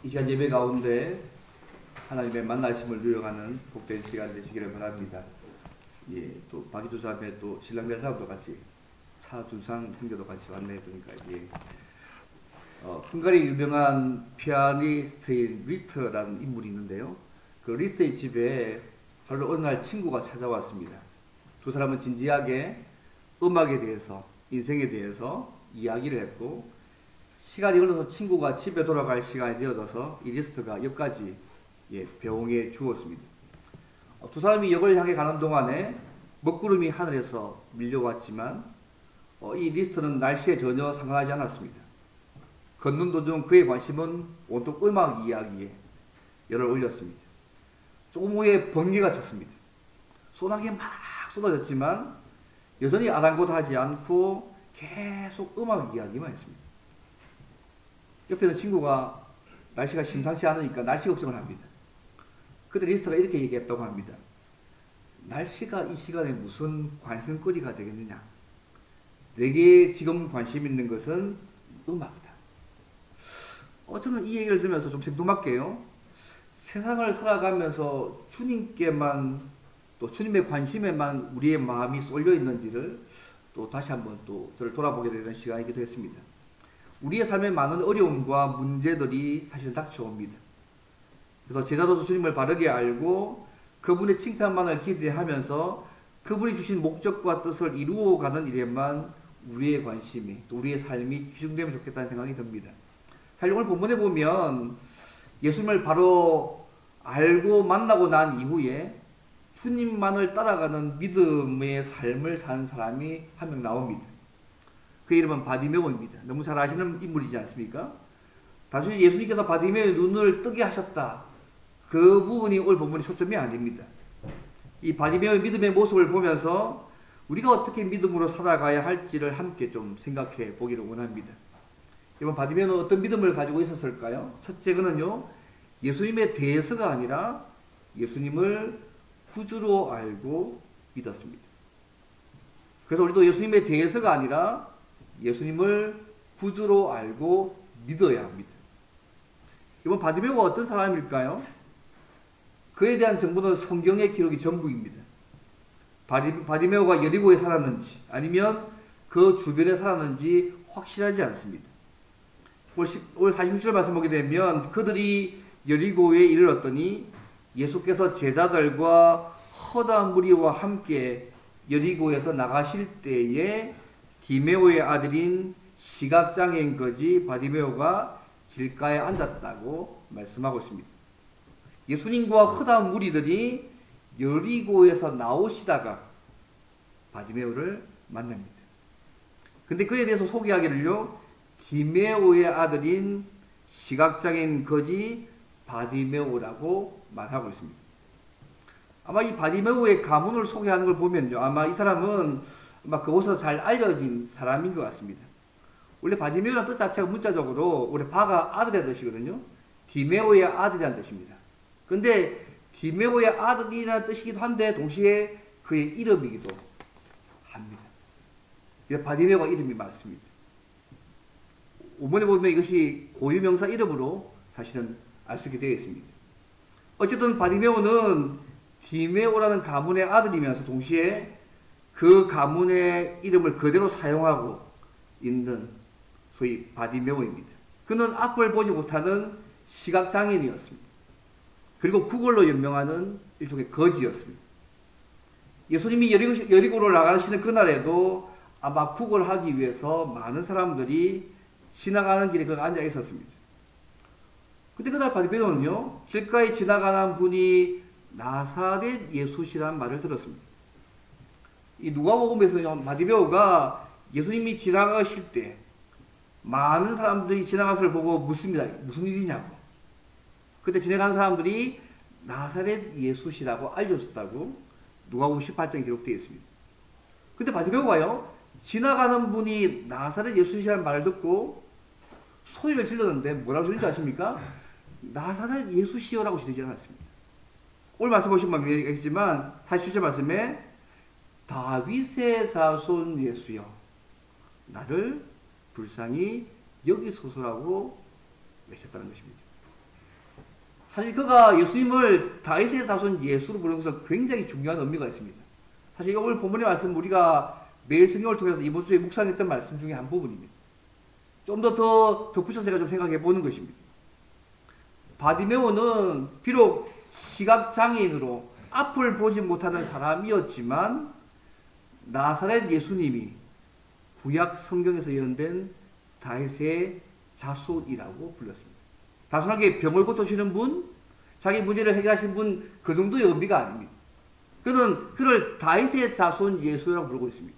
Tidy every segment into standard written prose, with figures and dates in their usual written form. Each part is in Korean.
이 시간 예배 가운데 하나님의 만나심을 누려가는 복된 시간 되시기를 바랍니다. 예, 또 박이조사에 또 신랑별 사업도 같이 차준상 형제도 같이 왔네 보니까 예. 헝가리 유명한 피아니스트인 리스트라는 인물이 있는데요. 그 리스트의 집에 바로 어느 날 친구가 찾아왔습니다. 두 사람은 진지하게 음악에 대해서, 인생에 대해서 이야기를 했고, 시간이 흘러서 친구가 집에 돌아갈 시간이 되어져서 이 리스트가 역까지 배웅해 주었습니다. 두 사람이 역을 향해 가는 동안에 먹구름이 하늘에서 밀려왔지만 이 리스트는 날씨에 전혀 상관하지 않았습니다. 걷는 도중 그의 관심은 온통 음악 이야기에 열을 올렸습니다. 조금 후에 번개가 쳤습니다. 소나기 막 쏟아졌지만 여전히 아랑곳하지 않고 계속 음악 이야기만 했습니다. 옆에 있는 친구가 날씨가 심상치 않으니까 날씨 걱정을 합니다. 그때 리스트가 이렇게 얘기했다고 합니다. 날씨가 이 시간에 무슨 관심거리가 되겠느냐. 내게 지금 관심 있는 것은 음악이다. 저는 이 얘기를 들으면서 좀 생뚱맞게요. 세상을 살아가면서 주님께만 또 주님의 관심에만 우리의 마음이 쏠려 있는지를 또 다시 한번 또 저를 돌아보게 되는 시간이기도 했습니다. 우리의 삶에 많은 어려움과 문제들이 사실 닥쳐옵니다. 그래서 제자로서 주님을 바르게 알고 그분의 칭찬만을 기대하면서 그분이 주신 목적과 뜻을 이루어가는 일에만 우리의 관심이 또 우리의 삶이 집중되면 좋겠다는 생각이 듭니다. 사실 오늘 본문에 보면 예수님을 바로 알고 만나고 난 이후에 주님만을 따라가는 믿음의 삶을 사는 사람이 한 명 나옵니다. 그 이름은 바디메오입니다. 너무 잘 아시는 인물이지 않습니까? 단순히 예수님께서 바디메오의 눈을 뜨게 하셨다. 그 부분이 오늘 본문의 초점이 아닙니다. 이 바디메오의 믿음의 모습을 보면서 우리가 어떻게 믿음으로 살아가야 할지를 함께 좀 생각해 보기를 원합니다. 이번 바디메오는 어떤 믿음을 가지고 있었을까요? 첫째, 그는요, 예수님에 대해서가 아니라 예수님을 구주로 알고 믿었습니다. 그래서 우리도 예수님에 대해서가 아니라 예수님을 구주로 알고 믿어야 합니다. 이번 바디메오가 어떤 사람일까요? 그에 대한 정보는 성경의 기록이 전부입니다. 바디메오가 여리고에 살았는지 아니면 그 주변에 살았는지 확실하지 않습니다. 오늘 46절 말씀 보게 되면 그들이 여리고에 이르렀더니 예수께서 제자들과 허다한 무리와 함께 여리고에서 나가실 때에 디메오의 아들인 시각장애인 거지 바디메오가 길가에 앉았다고 말씀하고 있습니다. 예수님과 허다한 무리들이 여리고에서 나오시다가 바디메오를 만납니다. 근데 그에 대해서 소개하기를요, 디메오의 아들인 시각장애인 거지 바디메오라고 말하고 있습니다. 아마 이 바디메오의 가문을 소개하는 걸 보면요, 아마 이 사람은 아마 그곳에서 잘 알려진 사람인 것 같습니다. 원래 바디메오라는 뜻 자체가 문자적으로 원래 바가 아들의 뜻이거든요. 디메오의 아들이라는 뜻입니다. 근데 디메오의 아들이라는 뜻이기도 한데 동시에 그의 이름이기도 합니다. 바디메오가 이름이 맞습니다. 5번에 보면 이것이 고유명사 이름으로 사실은 알 수 있게 되어 있습니다. 어쨌든 바디메오는 디메오라는 가문의 아들이면서 동시에 그 가문의 이름을 그대로 사용하고 있는 소위 바디메오입니다. 그는 앞을 보지 못하는 시각장애인이었습니다. 그리고 구걸로 연명하는 일종의 거지였습니다. 예수님이 여리고로 나가시는 그날에도 아마 구걸하기 위해서 많은 사람들이 지나가는 길에 그가 앉아 있었습니다. 근데 그날 바디메오는요, 길가에 지나가는 분이 나사렛 예수시라는 말을 들었습니다. 이 누가복음에서 바디메오가 예수님이 지나가실 때 많은 사람들이 지나가서를 보고 묻습니다. 무슨 일이냐고. 그때 지나가는 사람들이 나사렛 예수시라고 알려줬다고 누가복음 18장에 기록되어 있습니다. 근데 바디메오가요, 지나가는 분이 나사렛 예수시라는 말을 듣고 소리를 질렀는데 뭐라고 소리인지 아십니까? 나사렛 예수시여라고 지르지 않았습니다. 오늘 말씀 보시면 알겠지만 47절 말씀에 다윗의 자손 예수여 나를 불쌍히 여기소서라고 외쳤다는 것입니다. 사실 그가 예수님을 다윗의 자손 예수로 부르는 것은 굉장히 중요한 의미가 있습니다. 사실 오늘 본문의 말씀 우리가 매일 성경을 통해서 이번 주에 묵상했던 말씀 중에 한 부분입니다. 좀 더 덧붙여서 제가 좀 생각해 보는 것입니다. 바디메오는 비록 시각장애인으로 앞을 보지 못하는 사람이었지만 나사렛 예수님이 구약 성경에서 예언된 다윗의 자손이라고 불렀습니다. 단순하게 병을 고쳐주시는 분, 자기 문제를 해결하시는 분, 그 정도의 의미가 아닙니다. 그를 다윗의 자손 예수라고 부르고 있습니다.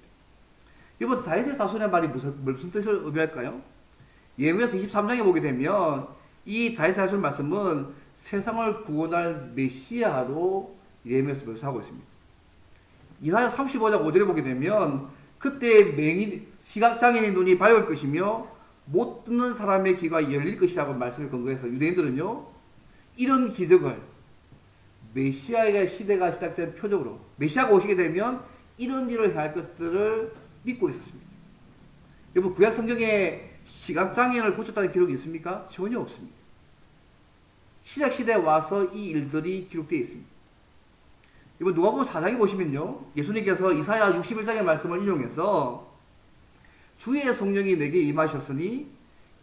여러분, 다윗의 자손이라는 말이 무슨 뜻을 의미할까요? 예레미야서 23장에 보게 되면 이 다윗의 자손 말씀은 세상을 구원할 메시아로 예레미야서 묘사하고 있습니다. 이사야 35장 5절에 보게 되면 그때 시각장애인의 눈이 밝을 것이며 못 듣는 사람의 귀가 열릴 것이라고 말씀을 근거해서 유대인들은요, 이런 기적을 메시아의 시대가 시작된 표적으로 메시아가 오시게 되면 이런 일을 행할 것들을 믿고 있었습니다. 여러분, 구약 성경에 시각장애인을 고쳤다는 기록이 있습니까? 전혀 없습니다. 신약시대에 와서 이 일들이 기록되어 있습니다. 이번 누가복음 4장에 보시면요, 예수님께서 이사야 61장의 말씀을 인용해서 주의 성령이 내게 임하셨으니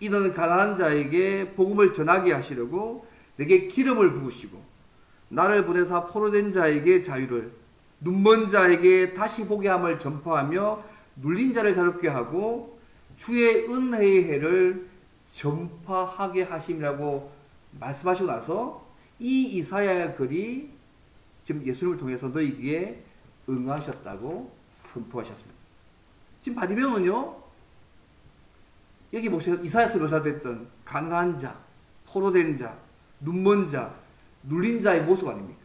이는 가난한 자에게 복음을 전하게 하시려고 내게 기름을 부으시고 나를 보내사 포로된 자에게 자유를, 눈먼 자에게 다시 보게 함을 전파하며 눌린 자를 자유롭게 하고 주의 은혜의 해를 전파하게 하심이라고 말씀하시고 나서 이 이사야의 글이 지금 예수님을 통해서 너희에게 응하셨다고 선포하셨습니다. 지금 바디메오는요, 여기 보세요. 이사야서 묘사됐던 가난한 자, 포로된 자, 눈먼 자, 눌린 자의 모습 아닙니까?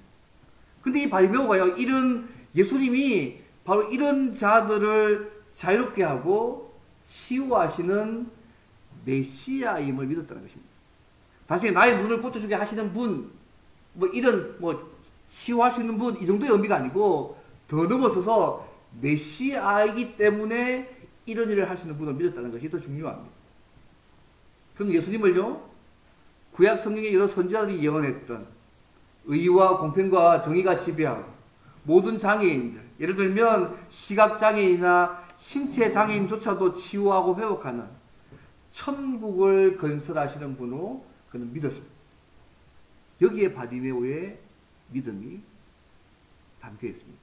근데 이 바디메오가요, 이런 예수님이 바로 이런 자들을 자유롭게 하고 치유하시는 메시아임을 믿었다는 것입니다. 나중에 나의 눈을 고쳐주게 하시는 분, 치유할 수 있는 분, 이 정도의 의미가 아니고 더 넘어서서 메시아이기 때문에 이런 일을 할 수 있는 분을 믿었다는 것이 더 중요합니다. 그럼 예수님을요, 구약 성경의 여러 선지자들이 예언했던 의와 공평과 정의가 지배하고 모든 장애인들, 예를 들면 시각장애인이나 신체장애인조차도 치유하고 회복하는 천국을 건설하시는 분으로 그는 믿었습니다. 여기에 바디메오의 믿음이 담겨 있습니다.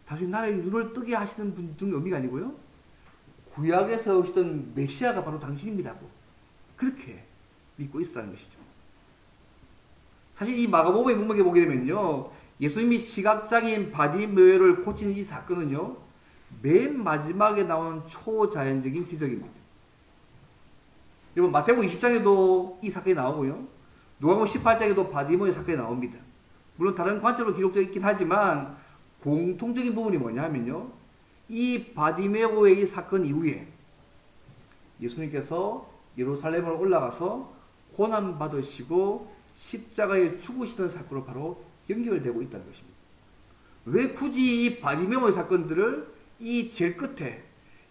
단순히 나의 눈을 뜨게 하시는 분 등의 의미가 아니고요, 구약에서 오시던 메시아가 바로 당신입니다고 그렇게 믿고 있었다는 것이죠. 사실 이 마가복음의 문맥에 보게 되면요, 예수님이 시각장애인 바디메오를 고치는 이 사건은요, 맨 마지막에 나오는 초자연적인 기적입니다. 여러분, 마태복음 20장에도 이 사건이 나오고요, 누가복음 18장에도 바디메오의 사건이 나옵니다. 물론 다른 관점으로 기록되어 있긴 하지만 공통적인 부분이 뭐냐 하면요, 이 바디메오의 이 사건 이후에 예수님께서 예루살렘으로 올라가서 고난받으시고 십자가에 죽으시던 사건으로 바로 연결되고 있다는 것입니다. 왜 굳이 이 바디메오의 사건들을 이 제일 끝에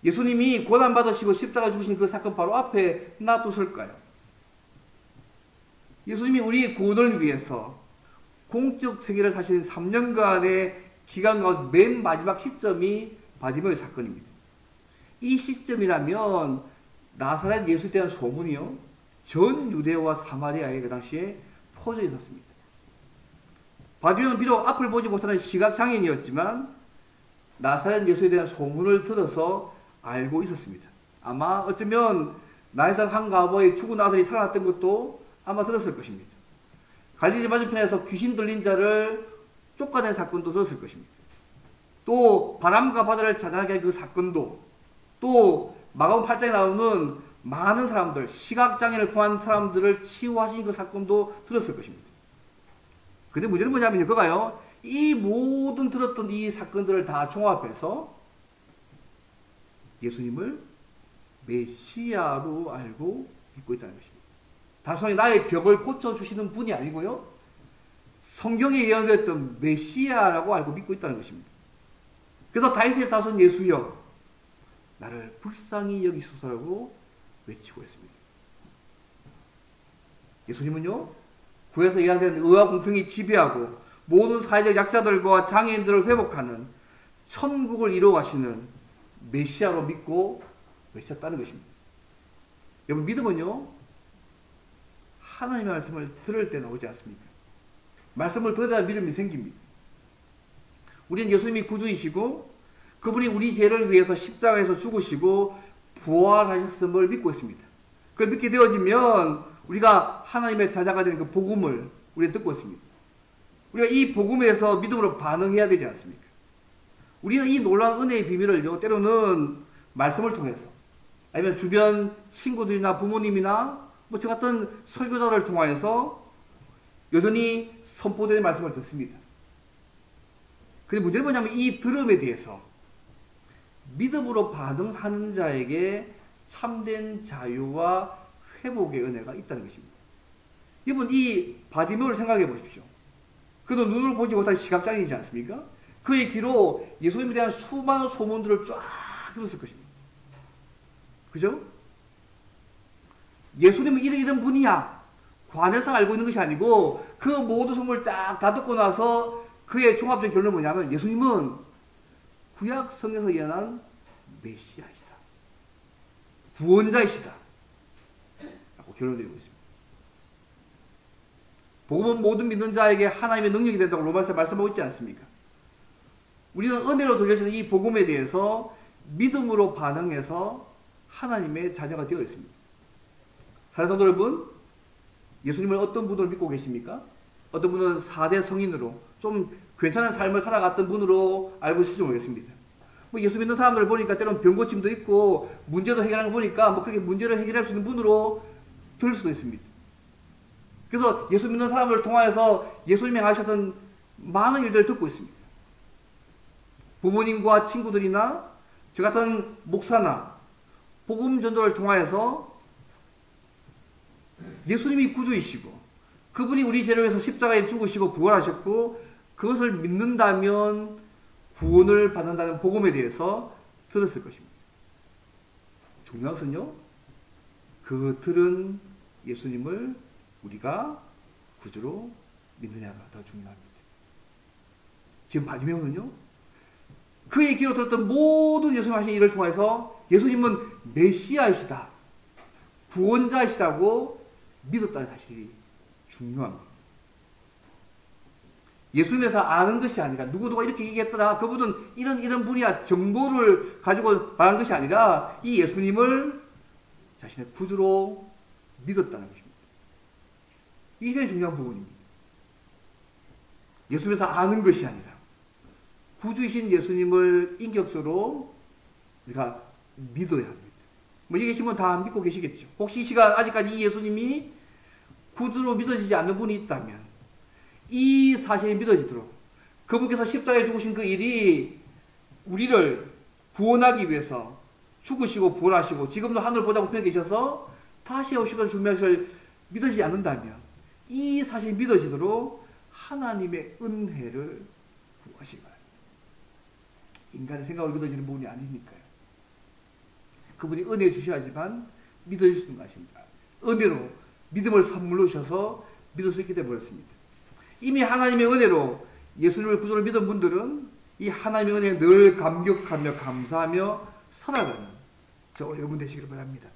예수님이 고난받으시고 십자가 죽으신 그 사건 바로 앞에 놔뒀을까요? 예수님이 우리 구원을 위해서 공적 세계를 사신 3년간의 기간 가운데 맨 마지막 시점이 바디메오의 사건입니다. 이 시점이라면 나사렛 예수에 대한 소문이요, 전 유대와 사마리아에 그 당시에 퍼져 있었습니다. 바디메오는 비록 앞을 보지 못하는 시각장애인이었지만 나사렛 예수에 대한 소문을 들어서 알고 있었습니다. 아마 어쩌면 나에서 한 과부의 죽은 아들이 살아났던 것도 아마 들었을 것입니다. 갈릴리 맞은편에서 귀신 들린 자를 쫓아낸 사건도 들었을 것입니다. 또 바람과 바다를 자전하게 한 그 사건도, 또 마가복음 8장에 나오는 많은 사람들, 시각장애를 포함한 사람들을 치유하신 그 사건도 들었을 것입니다. 근데 문제는 뭐냐면요, 그가요, 이 모든 들었던 이 사건들을 다 종합해서 예수님을 메시아로 알고 믿고 있다는 것입니다. 단순히 나의 병을 고쳐주시는 분이 아니고요, 성경에 예언됐던 메시아라고 알고 믿고 있다는 것입니다. 그래서 다윗의 자손 예수여 나를 불쌍히 여기소서라고 외치고 있습니다. 예수님은요, 구에서 이야기하는 의와 공평이 지배하고 모든 사회적 약자들과 장애인들을 회복하는 천국을 이루어가시는 메시아로 믿고 외쳤다는 것입니다. 여러분, 믿음은요, 하나님의 말씀을 들을 때 나오지 않습니까? 말씀을 들어야 믿음이 생깁니다. 우리는 예수님이 구주이시고 그분이 우리 죄를 위해서 십자가에서 죽으시고 부활하셨음을 믿고 있습니다. 그걸 믿게 되어지면 우리가 하나님의 자녀가 되는 그 복음을 우리는 듣고 있습니다. 우리가 이 복음에서 믿음으로 반응해야 되지 않습니까? 우리는 이 놀라운 은혜의 비밀을요, 때로는 말씀을 통해서 아니면 주변 친구들이나 부모님이나 뭐 저 같은 설교자를 통하여서 여전히 선포되는 말씀을 듣습니다. 근데 문제는 뭐냐면 이 들음에 대해서 믿음으로 반응하는 자에게 참된 자유와 회복의 은혜가 있다는 것입니다. 여러분, 이 바디메오를 생각해 보십시오. 그는 눈으로 보지 못한 시각장애이지 않습니까? 그의 귀로 예수님에 대한 수많은 소문들을 쫙 들었을 것입니다. 그죠? 예수님은 이런 분이야. 관에서 알고 있는 것이 아니고 그 모든 소문을 쫙 다 듣고 나서 그의 종합적인 결론은 뭐냐면 예수님은 구약 성경에서 예언한 메시아이시다. 구원자이시다. 라고 결론내리고 있습니다. 복음은 모든 믿는 자에게 하나님의 능력이 된다고 로마서에 말씀하고 있지 않습니까? 우리는 은혜로 돌려지는 이 복음에 대해서 믿음으로 반응해서 하나님의 자녀가 되어 있습니다. 사랑하는 성도 여러분, 예수님을 어떤 분으로 믿고 계십니까? 어떤 분은 4대 성인으로 좀 괜찮은 삶을 살아갔던 분으로 알고 있을지 모르겠습니다. 뭐 예수 믿는 사람들을 보니까 때로는 병고침도 있고 문제도 해결하는 거 보니까 뭐 그렇게 문제를 해결할 수 있는 분으로 들을 수도 있습니다. 그래서 예수 믿는 사람을 통하여서 예수님이 하셨던 많은 일들을 듣고 있습니다. 부모님과 친구들이나 저 같은 목사나 복음 전도를 통하여서 예수님이 구주이시고 그분이 우리 죄를 위해서 십자가에 죽으시고 부활하셨고 그것을 믿는다면 구원을 받는다는 복음에 대해서 들었을 것입니다. 중요한 것은요, 그 들은 예수님을 우리가 구주로 믿느냐가 더 중요합니다. 지금 바디메오는요, 그의 귀로 들었던 모든 예수님 하신 일을 통해서 예수님은 메시아이시다, 구원자이시다고 믿었다는 사실이 중요합니다. 예수님에서 아는 것이 아니라 누구누가 이렇게 얘기했더라, 그분은 이런 분이야, 정보를 가지고 말하는 것이 아니라 이 예수님을 자신의 구주로 믿었다는 것입니다. 이게 굉장히 중요한 부분입니다. 예수님에서 아는 것이 아니라 구주이신 예수님을 인격적으로 우리가 믿어야 합니다. 뭐 여기 계신 분 다 믿고 계시겠죠. 혹시 이 시간 아직까지 이 예수님이 구주로 믿어지지 않는 분이 있다면 이 사실이 믿어지도록 그분께서 십자가에 죽으신 그 일이 우리를 구원하기 위해서 죽으시고 부활하시고 지금도 하늘 보좌 우편에 계셔서 다시 오실 것을 준비하실 믿어지지 않는다면 이 사실이 믿어지도록 하나님의 은혜를 구하시기 바랍니다. 인간의 생각으로 믿어지는 부분이 아니니까요. 그분이 은혜 주셔야지만 믿어질 수 있는 것입니다. 은혜로 믿음을 선물로 주셔서 믿을 수 있게 되어버렸습니다. 이미 하나님의 은혜로 예수님을 구주로 믿은 분들은 이 하나님의 은혜에 늘 감격하며 감사하며 살아가는 저와 여러분 되시기를 바랍니다.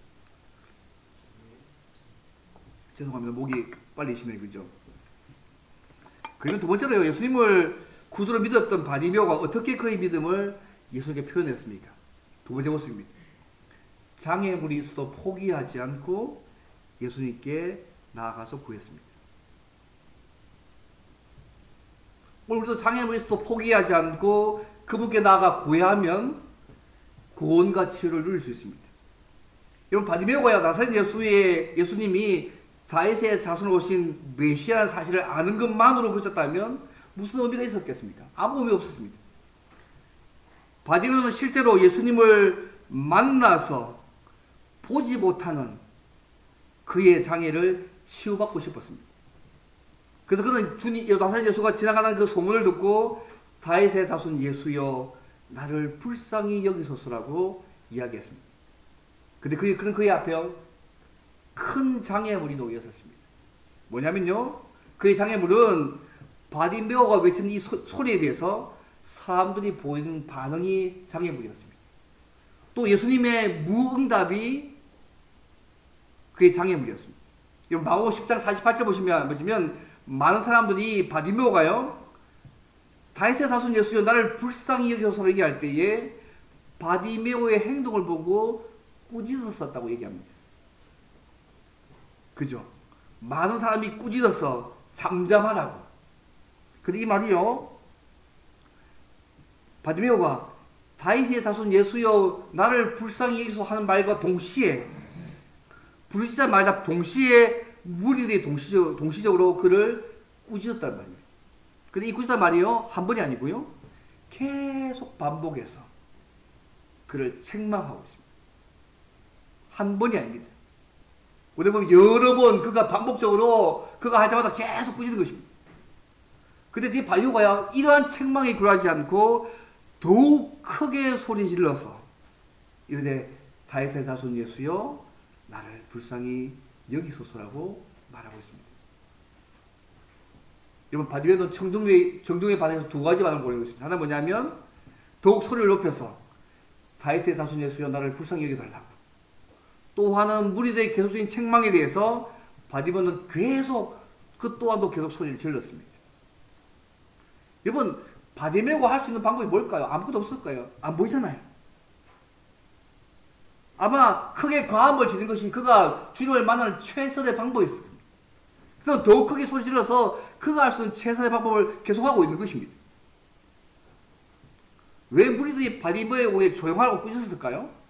죄송합니다. 목이 빨리 쉬네, 그죠? 그리고 두 번째로요, 예수님을 구주로 믿었던 바디메오가 어떻게 그의 믿음을 예수님께 표현했습니까? 두 번째 모습입니다. 장애물이 있어도 포기하지 않고 예수님께 나아가서 구했습니다. 우리도 장애물이 있어도 포기하지 않고 그분께 나아가 구하면 구원과 치유를 누릴 수 있습니다. 여러분, 바디메오가요, 나사렛 예수님이 다윗의 자손으로 오신 메시아라는 사실을 아는 것만으로 그쳤다면 무슨 의미가 있었겠습니까? 아무 의미 없었습니다. 바디메오는 실제로 예수님을 만나서 보지 못하는 그의 장애를 치유받고 싶었습니다. 그래서 그는 나사렛 예수가 지나가는 그 소문을 듣고 다윗의 자손 예수여 나를 불쌍히 여기소서라고 이야기했습니다. 근데 그의 앞에 큰 장애물이 놓여 있었습니다. 뭐냐면요, 그의 장애물은 바디메오가 외치는 이 소리에 대해서 사람들이 보이는 반응이 장애물이었습니다. 또 예수님의 무응답이 그의 장애물이었습니다. 마가복음 10장 48절 보시면 많은 사람들이 바디메오가요, 다윗의 자손 예수여 나를 불쌍히 여겨서 얘기할 때에 바디메오의 행동을 보고 꾸짖었었다고 얘기합니다. 그죠? 많은 사람이 꾸짖어서 잠잠하라고. 근데 이 말이요, 바디메오가 다윗의 자손 예수여 나를 불쌍히 여기소 하는 말과 동시에, 부르짖자마자 동시에 무리들이 동시적으로 그를 꾸짖었단 말이에요. 근데 이 꾸짖었단 말이요, 한 번이 아니고요, 계속 반복해서 그를 책망하고 있습니다. 한 번이 아닙니다. 우리 보면 여러 번 그가 반복적으로 그가 할 때마다 계속 꾸짖는 것입니다. 근데 이 바디메오가 이러한 책망에 굴하지 않고 더욱 크게 소리 질러서 이르되 다윗의 자손 예수여 나를 불쌍히 여기소서라고 말하고 있습니다. 여러분, 바디메오는 정중에 반해서 두 가지 반응을 보이고 있습니다. 하나는 뭐냐면 더욱 소리를 높여서 다윗의 자손 예수여 나를 불쌍히 여겨달라고. 또 하나는 무리들의 계속적인 책망에 대해서 바디메오는 계속 그 또한도 계속 소리를 질렀습니다. 여러분, 바디메오가 할 수 있는 방법이 뭘까요? 아무것도 없을까요? 안 보이잖아요. 아마 크게 과음을 지는 것이 그가 주님을 만나는 최선의 방법이었을 겁니다. 그래서 더욱 크게 소리 질러서 그가 할 수 있는 최선의 방법을 계속하고 있는 것입니다. 왜 무리들이 바디메오에게 조용하라고 꾸짖었을까요?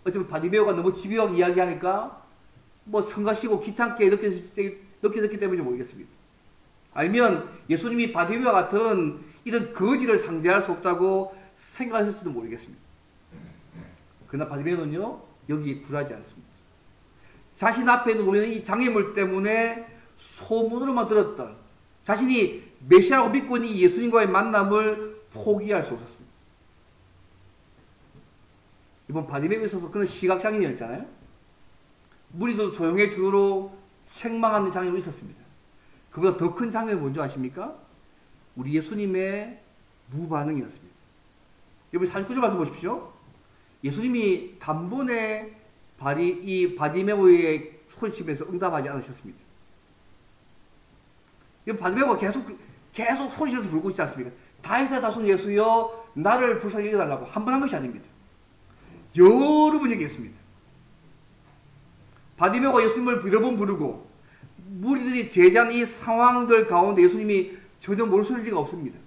어쩌면 바디메오가 너무 집요하게 이야기하니까 뭐 성가시고 귀찮게 느꼈기 때문인지 모르겠습니다. 아니면 예수님이 바디메오와 같은 이런 거지를 상대할 수 없다고 생각했을지도 모르겠습니다. 그러나 바디메오는요, 여기에 굴하지 않습니다. 자신 앞에 놓이는 이 장애물 때문에 소문으로만 들었던 자신이 메시아라고 믿고 있는 이 예수님과의 만남을 포기할 수 없었습니다. 이번 바디메오에 있어서 그는 시각장애인이었잖아요. 무리도 조용해 주로 책망하는 장애물이 있었습니다. 그보다 더 큰 장애는 뭔지 아십니까? 우리 예수님의 무반응이었습니다. 여러분 49절 말씀 보십시오. 예수님이 단번에 이 바디메오의 소리치면서 응답하지 않으셨습니다. 바디메오가 계속 소리치면서 부르고 있지 않습니까? 다윗의 자손 예수여 나를 불쌍히 여겨달라고 한 번 한 것이 아닙니다. 여러 번 얘기했습니다. 바디메오가 예수님을 여러 번 부르고 무리들이 제재한 이 상황들 가운데 예수님이 전혀 모르실 리가 없습니다.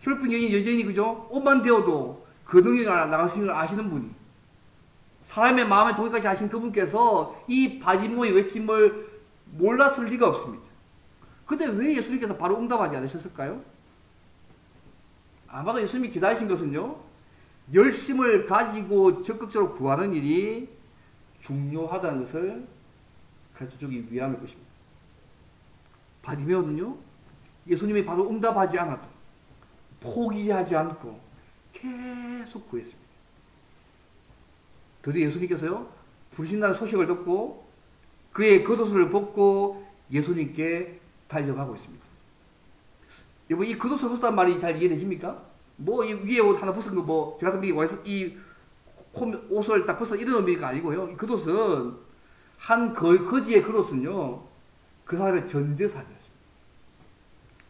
혈분 여인이 그죠? 옷만 되어도 그 능력이 나가시는 걸 아시는 분이, 사람의 마음에 도기까지 하신 그분께서 이 바디메오의 외침을 몰랐을 리가 없습니다. 근데 왜 예수님께서 바로 응답하지 않으셨을까요? 아마도 예수님이 기다리신 것은요, 열심을 가지고 적극적으로 구하는 일이 중요하다는 것을 가르쳐주기 위함일 것입니다. 바디메오는요, 예수님이 바로 응답하지 않아도 포기하지 않고 계속 구했습니다. 드디어 예수님께서요, 부르신다는 소식을 듣고 그의 겉옷을 벗고 예수님께 달려가고 있습니다. 여러분, 이 겉옷을 벗었다는 말이 잘 이해되십니까? 뭐, 이 위에 옷 하나 벗은 거, 뭐, 제가 이 옷을 딱 벗어 이런 의미가 아니고요. 이 겉옷은, 거지의 겉옷은요, 그 사람의 전 재산이었습니다.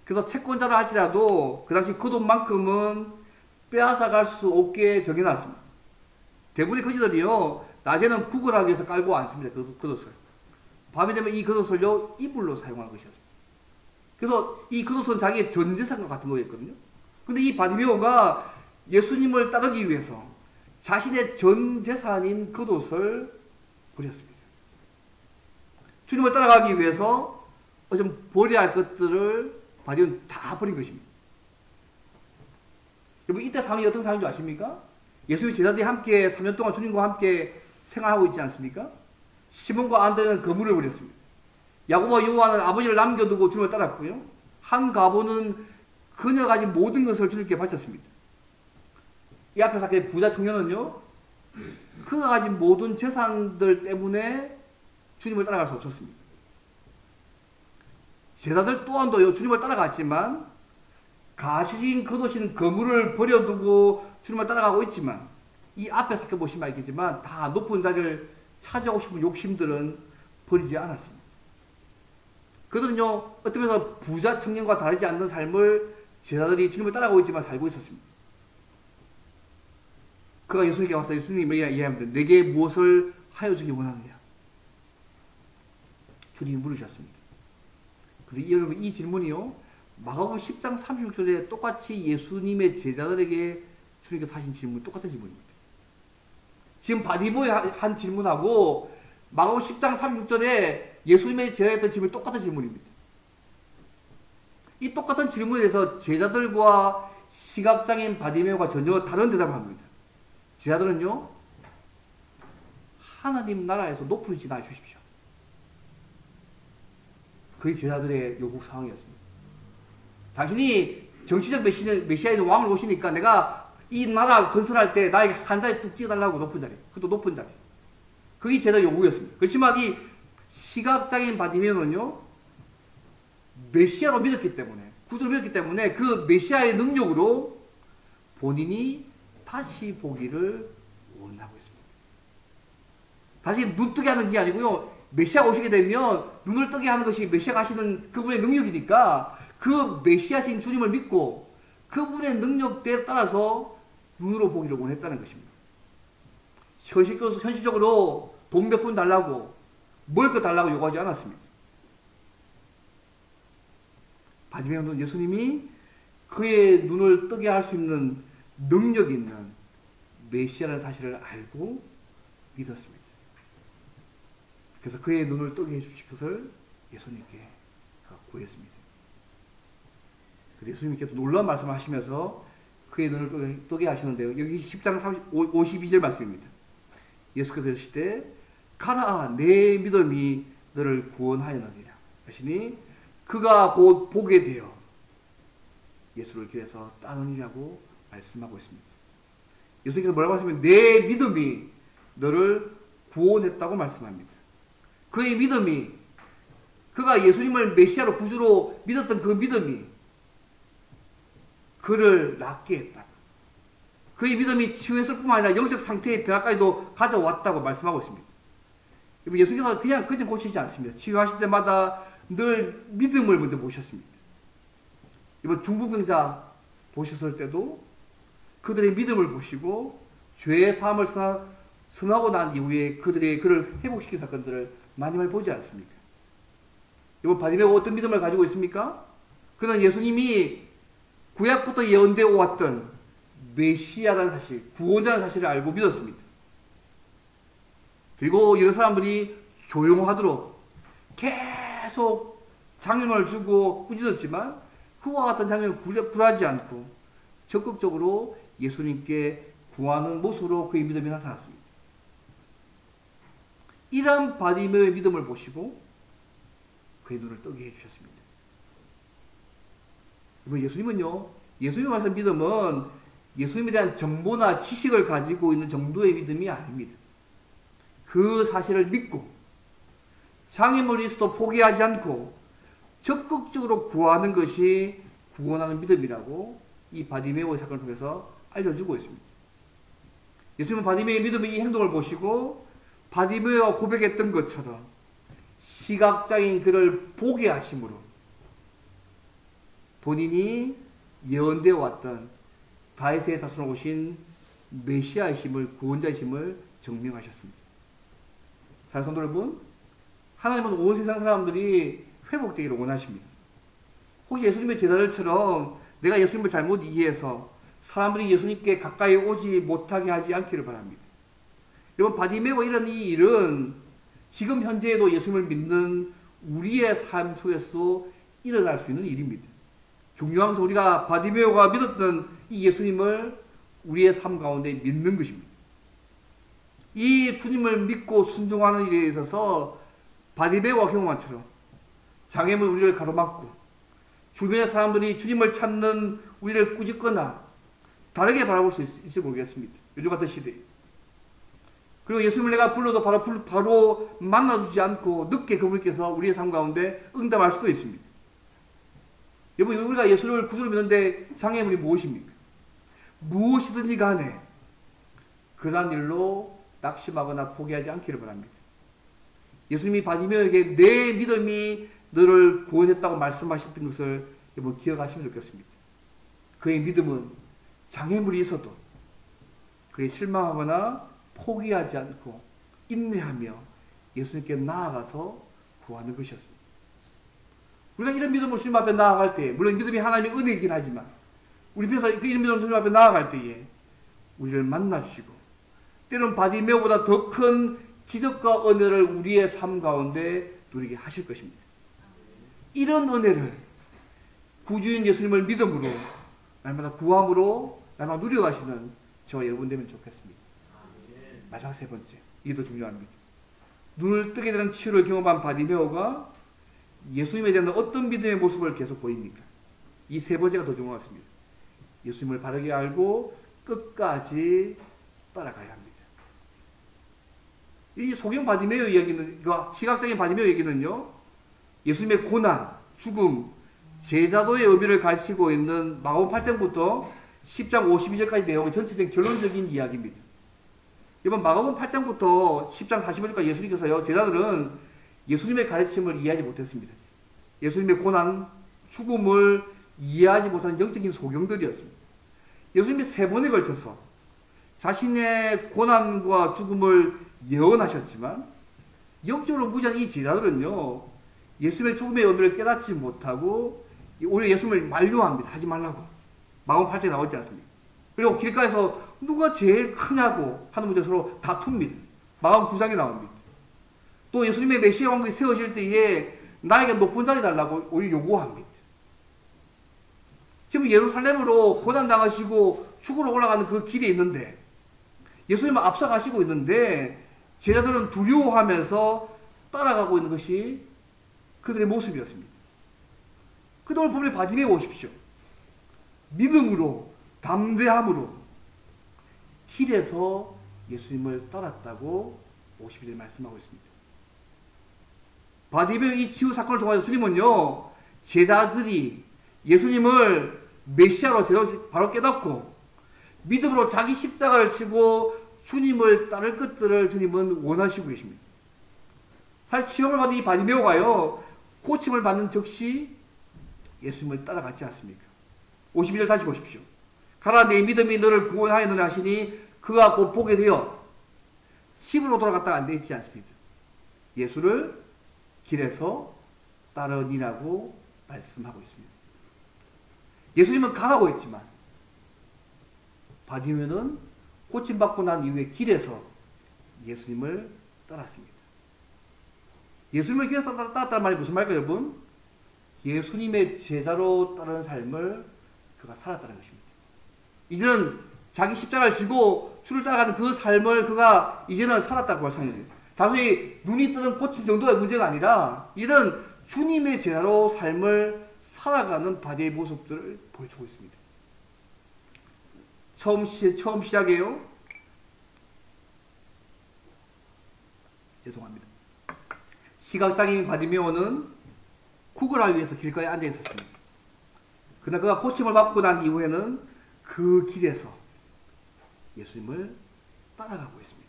그래서 채권자라 할지라도 그 당시 겉옷만큼은 빼앗아갈 수 없게 정해놨습니다. 대부분의 거지들이요, 낮에는 구걸하기 위해서 깔고 앉습니다. 겉옷을. 밤이 되면 이 겉옷을요, 이불로 사용하는 것이었습니다. 그래서 이 겉옷은 자기의 전 재산과 같은 거였거든요. 근데 이 바디메오가 예수님을 따르기 위해서 자신의 전 재산인 겉옷을 버렸습니다. 주님을 따라가기 위해서 좀 버려야 할 것들을 바디메오는 다 버린 것입니다. 여러분, 이때 상황이 어떤 상황인 줄 아십니까? 예수님 제자들이 함께 3년 동안 주님과 함께 생활하고 있지 않습니까? 시몬과 안드레는 거물을 버렸습니다. 야고보와 요한은 아버지를 남겨두고 주님을 따랐고요. 한 가보는 그녀가 가진 모든 것을 주님께 바쳤습니다. 이 앞에 사건의 부자 청년은요, 그가 가진 모든 재산들 때문에 주님을 따라갈 수 없었습니다. 제자들 또한도요, 주님을 따라갔지만 가시인 거두신 거물을 버려두고 주님을 따라가고 있지만, 이 앞에 살펴보시면 알겠지만 다 높은 자리를 차지하고 싶은 욕심들은 버리지 않았습니다. 그들은요, 어떤 면에서 부자 청년과 다르지 않는 삶을 제자들이 주님을 따라가고 있지만 살고 있었습니다. 그가 예수님께 와서 예수님이 이야기합니다. 내게 무엇을 하여 주기 원하느냐? 주님이 물으셨습니다. 그래서 여러분, 이 질문이요, 마가복음 10장 36절에 똑같이 예수님의 제자들에게 주님께서 하신 질문, 똑같은 질문입니다. 지금 바디보이 한 질문하고 마가복음 10장 36절에 예수님의 제자에 했던 질문이 똑같은 질문입니다. 이 똑같은 질문에 대해서 제자들과 시각장애인 바디메오가 전혀 다른 대답을 합니다. 제자들은요, 하나님 나라에서 높은 위치에 놔 주십시오. 그게 제자들의 요구 사항이었습니다. 당신이 정치적 메시아인 왕을 오시니까 내가 이 나라 건설할 때 나에게 한 자리 뚝 찍어달라고, 높은 자리. 그것도 높은 자리. 그게 제자의 요구였습니다. 그렇지만 이 시각장애인 바디메오는요, 메시아로 믿었기 때문에, 구주로 믿었기 때문에 그 메시아의 능력으로 본인이 다시 보기를 원하고 있습니다. 다시 눈 뜨게 하는 게 아니고요, 메시아가 오시게 되면 눈을 뜨게 하는 것이 메시아가 하시는 그분의 능력이니까 그 메시아신 주님을 믿고 그분의 능력대에 따라서 눈으로 보기를 원했다는 것입니다. 현실적으로 돈 몇 푼 달라고, 먹을 거 달라고 요구하지 않았습니다. 바디메오는 예수님이 그의 눈을 뜨게 할 수 있는 능력 있는 메시아라는 사실을 알고 믿었습니다. 그래서 그의 눈을 뜨게 해주실 것을 예수님께 구했습니다. 그래서 예수님께서 놀라운 말씀을 하시면서 그의 눈을 뜨게 하시는데요. 여기 10장 52절 말씀입니다. 예수께서 이르시되 가라, 내 믿음이 너를 구원하였느니라 하시니 그가 곧 보게 되어 예수를 길에서 따르니라고 말씀하고 있습니다. 예수님께서 뭐라고 하시면 내 믿음이 너를 구원했다고 말씀합니다. 그의 믿음이, 그가 예수님을 메시아로 구주로 믿었던 그 믿음이 그를 낫게 했다. 그의 믿음이 치유했을 뿐만 아니라 영적 상태의 변화까지도 가져왔다고 말씀하고 있습니다. 예수님께서 그냥 그저 고치지 않습니다. 치유하실 때마다 늘 믿음을 먼저 보셨습니다. 이번 중풍병자 보셨을 때도 그들의 믿음을 보시고 죄의 사함을 선하고 난 이후에 그를 회복시킨 사건들을 많이 보지 않습니까? 이번 바디메오가 어떤 믿음을 가지고 있습니까? 그는 예수님이 구약부터 예언되어 왔던 메시아라는 사실, 구원자라는 사실을 알고 믿었습니다. 그리고 이런 사람들이 조용하도록 계속 장면을 주고 꾸짖었지만 그와 같은 장면을 굴하지 않고 적극적으로 예수님께 구하는 모습으로 그의 믿음이 나타났습니다. 이러한 바디메오의 믿음을 보시고 그의 눈을 뜨게 해주셨습니다. 예수님은요, 예수님에 관해서 믿음은 예수님에 대한 정보나 지식을 가지고 있는 정도의 믿음이 아닙니다. 그 사실을 믿고 장애물이 있어도 포기하지 않고 적극적으로 구하는 것이 구원하는 믿음이라고 이 바디메오의 사건을 통해서 알려주고 있습니다. 예수님은 바디메오의 믿음의 이 행동을 보시고 바디메오가 고백했던 것처럼 시각장애인 그를 보게 하심으로 본인이 예언되어 왔던 다윗의 자손으로 오신 메시아이심을, 구원자이심을 증명하셨습니다. 사랑하는 성도 여러분, 하나님은 온 세상 사람들이 회복되기를 원하십니다. 혹시 예수님의 제자들처럼 내가 예수님을 잘못 이해해서 사람들이 예수님께 가까이 오지 못하게 하지 않기를 바랍니다. 여러분, 바디메오가 이런 이 일은 지금 현재에도 예수님을 믿는 우리의 삶 속에서도 일어날 수 있는 일입니다. 중요한 것은 우리가 바디메오가 믿었던 이 예수님을 우리의 삶 가운데 믿는 것입니다. 이 주님을 믿고 순종하는 일에 있어서 바디메오가 경험한 것처럼 장애물 우리를 가로막고 주변의 사람들이 주님을 찾는 우리를 꾸짖거나 다르게 바라볼 수 있을지 모르겠습니다. 요즘 같은 시대에. 그리고 예수님을 내가 불러도 바로 만나주지 않고 늦게 그분께서 우리의 삶 가운데 응답할 수도 있습니다. 여러분, 우리가 예수를 구주로 믿는데 장애물이 무엇입니까? 무엇이든지 간에 그러한 일로 낙심하거나 포기하지 않기를 바랍니다. 예수님이 바디메오에게 내 믿음이 너를 구원했다고 말씀하셨던 것을 여러분 기억하시면 좋겠습니다. 그의 믿음은 장애물이 있어도 그의 실망하거나 포기하지 않고 인내하며 예수님께 나아가서 구하는 것이었습니다. 우리가 이런 믿음으로 주님 앞에 나아갈 때, 물론 믿음이 하나님의 은혜이긴 하지만 우리 편에서 이런 믿음으로 주님 앞에 나아갈 때에 우리를 만나주시고 때로는 바디메오보다 더 큰 기적과 은혜를 우리의 삶 가운데 누리게 하실 것입니다. 이런 은혜를 구주인 예수님을 믿음으로 날마다 구함으로 날마다 누려가시는 저와 여러분 되면 좋겠습니다. 마지막 세 번째, 이게 더 중요합니다. 눈을 뜨게 되는 치유를 경험한 바디메오가 예수님에 대한 어떤 믿음의 모습을 계속 보입니까? 이 세 번째가 더 중요한 것 같습니다. 예수님을 바르게 알고 끝까지 따라가야 합니다. 이 소경 바디메오 이야기는, 시각적인 바디메오 얘기는요, 예수님의 고난, 죽음, 제자도의 의미를 가르치고 있는 마가복음 8장부터 10장 52절까지 내용의 전체적인 결론적인 이야기입니다. 이번 마가복음 8장부터 10장 45절까지 예수님께서요, 제자들은 예수님의 가르침을 이해하지 못했습니다. 예수님의 고난, 죽음을 이해하지 못하는 영적인 소경들이었습니다. 예수님이 세 번에 걸쳐서 자신의 고난과 죽음을 예언하셨지만 영적으로 무지한 이 제자들은요, 예수님의 죽음의 의미를 깨닫지 못하고 오히려 예수님을 만류합니다. 하지 말라고. 마가복음 8장에 나오지 않습니까? 그리고 길가에서 누가 제일 크냐고 하는 문제로 서로 다툽니다. 마가복음 9장에 나옵니다. 또 예수님의 메시아 왕국이 세워질 때에 나에게 높은 자리 달라고 오히려 요구합니다. 지금 예루살렘으로 고난당하시고 죽으러 올라가는 그 길에 있는데 예수님은 앞서가시고 있는데 제자들은 두려워하면서 따라가고 있는 것이 그들의 모습이었습니다. 그동안 보면 바디메오 오십시오. 믿음으로, 담대함으로 길에서 예수님을 따랐다고 51절 말씀하고 있습니다. 바디메오 이 치유 사건을 통해서 주님은요, 제자들이 예수님을 메시아로 바로 깨닫고 믿음으로 자기 십자가를 치고 주님을 따를 것들을 주님은 원하시고 계십니다. 사실 치유를 받은 이 바디메오가요, 고침을 받는 즉시 예수님을 따라갔지 않습니까? 52절 다시 보십시오. 가라, 내 믿음이 너를 구원하였느냐 하시니 그가 곧 보게 되어 집으로 돌아갔다가 안 되지 않습니다. 예수를 길에서 따르니라고 말씀하고 있습니다. 예수님은 가라고 했지만 바디메오는 고침받고 난 이후에 길에서 예수님을 따랐습니다. 예수님을 길에서 따랐다는 말이 무슨 말일까요, 여러분? 예수님의 제자로 따르는 삶을 그가 살았다는 것입니다. 이제는 자기 십자가를 지고 주를 따라가는 그 삶을 그가 이제는 살았다고 말씀합니다. 단순히 눈이 뜨는 고침 정도의 문제가 아니라 이런 주님의 제자로 삶을 살아가는 바디의 모습들을 보여주고 있습니다. 처음 시작이에요. 죄송합니다. 시각장애인 바디메오는 구걸하기 위해서 길가에 앉아 있었습니다. 그러나 그가 고침을 받고 난 이후에는 그 길에서 예수님을 따라가고 있습니다.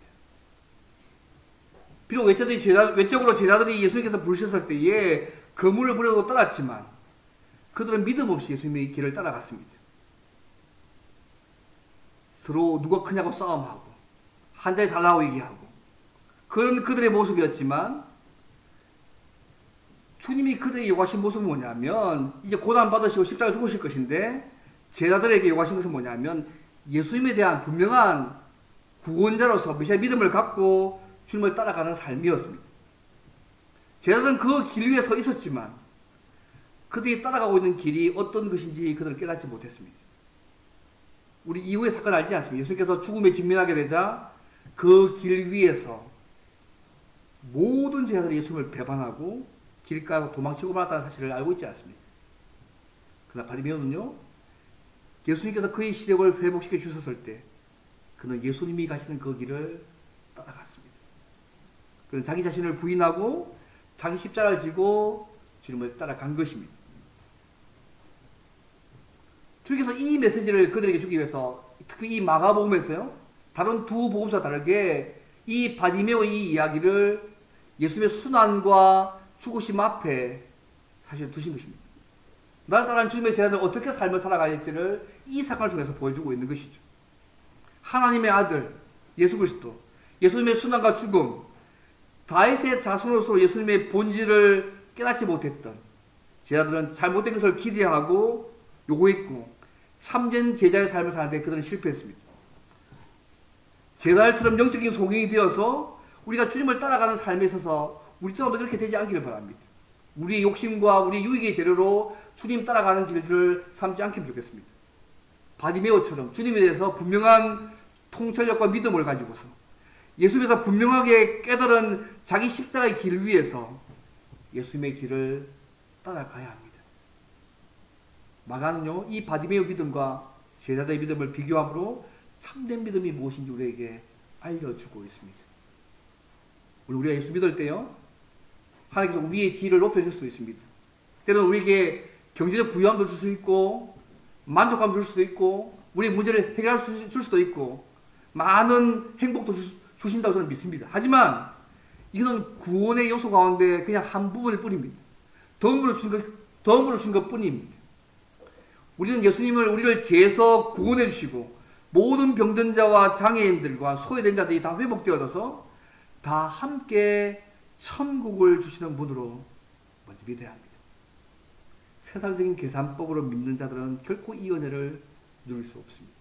비록 외적으로 제자들이 예수님께서 부르셨을 때에 거물을 부려도 따랐지만 그들은 믿음 없이 예수님의 길을 따라갔습니다. 서로 누가 크냐고 싸움하고 한 자리 달라고 얘기하고 그런 그들의 모습이었지만 주님이 그들에게 요구하신 모습은 뭐냐면 이제 고난받으시고 십자가에 죽으실 것인데 제자들에게 요구하신 것은 뭐냐면 예수님에 대한 분명한 구원자로서 메시아 믿음을 갖고 주님을 따라가는 삶이었습니다. 제자들은 그 길 위에 서 있었지만 그들이 따라가고 있는 길이 어떤 것인지 그들은 깨닫지 못했습니다. 우리 이후의 사건 알지 않습니까? 예수님께서 죽음에 직면하게 되자 그 길 위에서 모든 제자들이 예수님을 배반하고 길가로 도망치고 말았다는 사실을 알고 있지 않습니까? 그러나 바디메오는요, 예수님께서 그의 시력을 회복시켜 주셨을 때 그는 예수님이 가시는 그 길을 따라갔습니다. 그는 자기 자신을 부인하고 자기 십자가를 지고 주님을 따라간 것입니다. 주님께서 이 메시지를 그들에게 주기 위해서 특히 이 마가복음에서요, 다른 두 복음서와 다르게 이 바디메오 이 이야기를 예수님의 순환과 죽으심 앞에 사실 두신 것입니다. 나를 따르는 주님의 제자들은 어떻게 삶을 살아가야 할지를 이 사건을 통해서 보여주고 있는 것이죠. 하나님의 아들 예수 그리스도, 예수님의 순환과 죽음, 다윗의 자손으로서 예수님의 본질을 깨닫지 못했던 제자들은 잘못된 것을 기대하고 요구했고, 참된 제자의 삶을 사는데 그들은 실패했습니다. 제자들처럼 영적인 소경이 되어서 우리가 주님을 따라가는 삶에 있어서 우리 또한 그렇게 되지 않기를 바랍니다. 우리의 욕심과 우리의 유익의 재료로 주님 따라가는 길들을 삼지 않기를 좋겠습니다. 바디메오처럼 주님에 대해서 분명한 통찰력과 믿음을 가지고서 예수님에서 분명하게 깨달은 자기 십자가의 길 위에서 예수님의 길을 따라가야 합니다. 마가는요, 이 바디메오 믿음과 제자들의 믿음을 비교함으로 참된 믿음이 무엇인지 우리에게 알려주고 있습니다. 우리가 예수 믿을 때요, 하나님께서 우리의 지위를 높여줄 수 있습니다. 때로는 우리에게 경제적 부유함도 줄 수 있고, 만족감도 줄 수도 있고, 우리의 문제를 해결할 줄 수도 있고, 많은 행복도 주신다고 저는 믿습니다. 하지만 이거는 구원의 요소 가운데 그냥 한 부분일 뿐입니다. 덤으로 준 것 뿐입니다. 우리는 예수님을 우리를 죄에서 구원해 주시고 모든 병든 자와 장애인들과 소외된 자들이 다 회복되어져서 다 함께 천국을 주시는 분으로 먼저 믿어야 합니다. 세상적인 계산법으로 믿는 자들은 결코 이 은혜를 누릴 수 없습니다.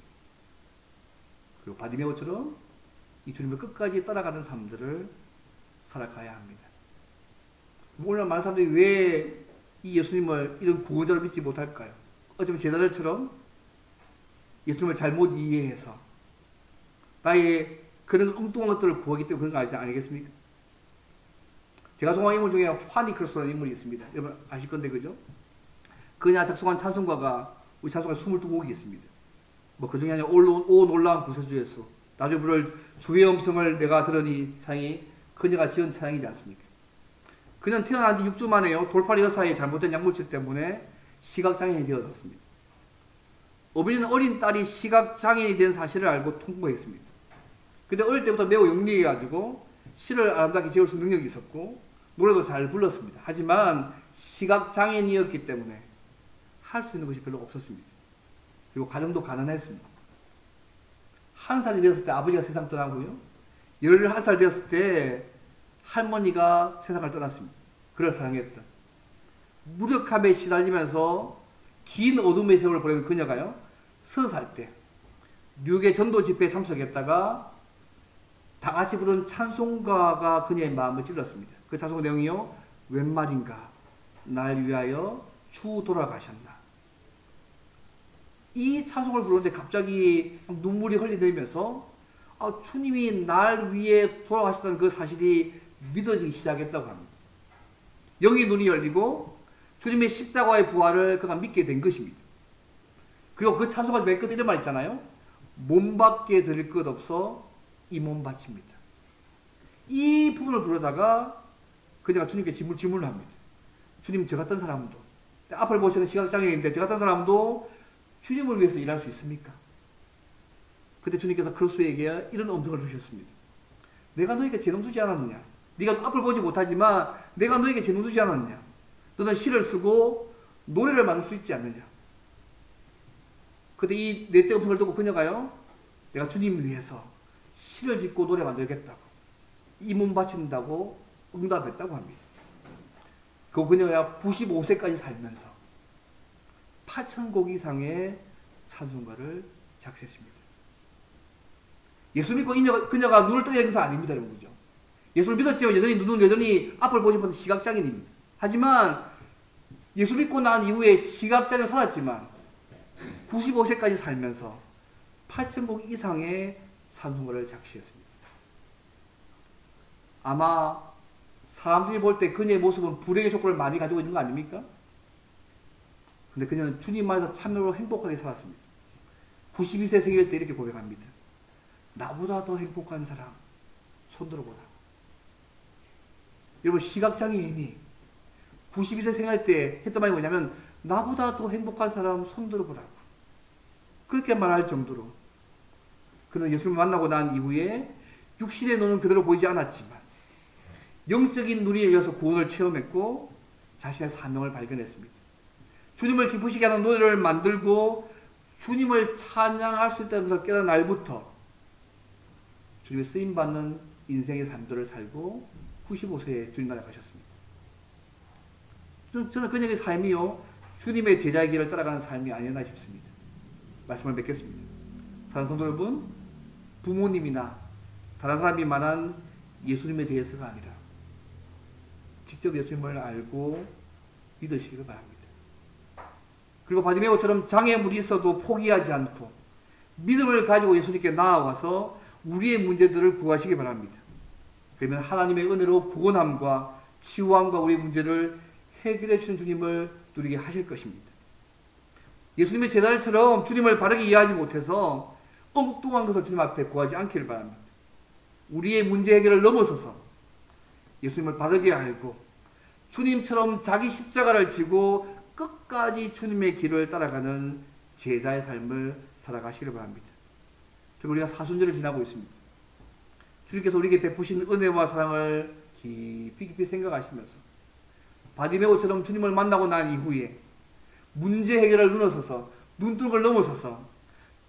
그리고 바디메오처럼 이 주님을 끝까지 따라가는 삶들을 살아가야 합니다. 오늘 많은 사람들이 왜 이 예수님을 이런 구원자로 믿지 못할까요? 어쩌면 제자들처럼 예수님을 잘못 이해해서 나의 그런 엉뚱한 것들을 구하기 때문에 그런 거 아니겠습니까? 제가 좋아하는 인물 중에 화니크로스라는 인물이 있습니다. 여러분 아실 건데, 그죠? 그냥 작성한 찬송가가 우리 찬송가 22곡이 있습니다. 뭐 그 중에 하나 오 놀라운 구세주였소, 나를 부를 주의 음성을 내가 들으니 찬양이 그녀가 지은 찬양이지 않습니까? 그는 태어난 지 6주 만에요, 돌팔이 여사의 잘못된 약물질 때문에 시각장애인이 되어졌습니다. 어머니는 어린 딸이 시각장애인이 된 사실을 알고 통보했습니다. 근데 어릴 때부터 매우 영리해가지고 시를 아름답게 지을 수 있는 능력이 있었고 노래도 잘 불렀습니다. 하지만 시각장애인이었기 때문에 할 수 있는 것이 별로 없었습니다. 그리고 가정도 가난했습니다. 1살이 되었을 때 아버지가 세상 떠나고요, 11살 되었을 때 할머니가 세상을 떠났습니다. 그를 사랑했던, 무력함에 시달리면서 긴 어둠의 세월을 보내는 그녀가요, 30살 때 뉴욕의 전도 집회에 참석했다가 다 같이 부른 찬송가가 그녀의 마음을 찔렀습니다. 그 찬송 내용이요, 웬 말인가 날 위하여 주 돌아가셨나. 이 찬송을 부르는데 갑자기 눈물이 흘리면서 주님이 날 위해 돌아가셨다는 그 사실이 믿어지기 시작했다고 합니다. 영의 눈이 열리고 주님의 십자가의 부활을 그가 믿게 된 것입니다. 그리고 그 찬송가 맨 끝에 이런 말 있잖아요. 몸밖에 드릴 것 없어 이 몸 바칩니다. 이 부분을 부르다가 그녀가 주님께 질문을 합니다. 주님, 저 같은 사람도, 앞을 보시는 시각장애인인데 저 같은 사람도 주님을 위해서 일할 수 있습니까? 그때 주님께서 크로스에게 이런 음성을 주셨습니다. 내가 너에게 재능 주지 않았느냐? 네가 앞을 보지 못하지만 내가 너에게 재능 주지 않았느냐? 너는 시를 쓰고 노래를 만들 수 있지 않느냐? 그때 이 넷째 음성을 듣고 그녀가요, 내가 주님을 위해서 시를 짓고 노래 만들겠다고, 이 몸 바친다고 응답했다고 합니다. 그 그녀가 95세까지 살면서 8,000곡 이상의 찬송가를 작사했습니다. 예수 믿고 그녀가 눈을 뜨게 된 것은 아닙니다, 여러분. 그죠? 예수를 믿었지만 눈은 여전히 앞을 보지 못한 시각장애인입니다. 하지만 예수 믿고 난 이후에 시각장애로 살았지만 95세까지 살면서 8,000곡 이상의 찬송가를 작시했습니다. 아마 사람들이 볼 때 그녀의 모습은 불행의 조건을 많이 가지고 있는 거 아닙니까? 근데 그녀는 주님 안에서 참으로 행복하게 살았습니다. 92세 생일 때 이렇게 고백합니다. 나보다 더 행복한 사람 손 들어보라. 여러분, 시각장애인이 92세 생일 때 했던 말이 뭐냐면 나보다 더 행복한 사람 손 들어보라고. 그렇게 말할 정도로 그는 예수를 만나고 난 이후에 육신의 눈은 그대로 보이지 않았지만 영적인 눈이 열려서 구원을 체험했고 자신의 사명을 발견했습니다. 주님을 기쁘시게 하는 노래를 만들고 주님을 찬양할 수 있다는 것을 깨달은 날부터 주님의 쓰임받는 인생의 삶들을 살고 95세에 주님 나라에 가셨습니다. 저는 그녀의 삶이요 주님의 제자의 길을 따라가는 삶이 아니었나 싶습니다. 말씀을 맺겠습니다. 사랑하는 성도 여러분, 부모님이나 다른 사람이 말한 예수님에 대해서가 아니라 직접 예수님을 알고 믿으시기를 바랍니다. 그리고 바디메오처럼 장애물이 있어도 포기하지 않고 믿음을 가지고 예수님께 나아와서 우리의 문제들을 구하시기 바랍니다. 그러면 하나님의 은혜로 구원함과 치유함과 우리의 문제를 해결해 주시는 주님을 누리게 하실 것입니다. 예수님의 제자들처럼 주님을 바르게 이해하지 못해서 엉뚱한 것을 주님 앞에 구하지 않기를 바랍니다. 우리의 문제 해결을 넘어서서 예수님을 바르게 알고 주님처럼 자기 십자가를 지고 끝까지 주님의 길을 따라가는 제자의 삶을 살아가시기를 바랍니다. 지금 우리가 사순절을 지나고 있습니다. 주님께서 우리에게 베푸신 은혜와 사랑을 깊이 생각하시면서 바디메오처럼 주님을 만나고 난 이후에 문제 해결을 넘어서서 눈뜨는 넘어서서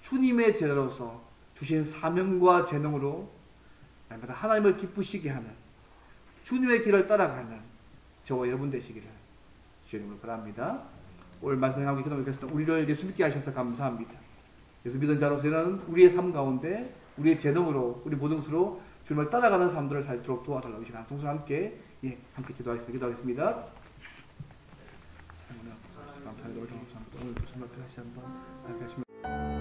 주님의 제자로서 주신 사명과 재능으로 날마다 하나님을 기쁘시게 하는 주님의 길을 따라가는 저와 여러분 되시기를 주님을 바랍니다. 오늘 말씀하고 기도하겠습니다. 우리를 예수 믿게 하셔서 감사합니다. 예수 믿은 자로서는 우리의 삶 가운데 우리의 재능으로 우리 모든 것으로 주님을 따라가는 삶들을 살도록 도와달라고 이 시간 동서 함께 기도하겠습니다. 감사합니다. 오늘 다시 한번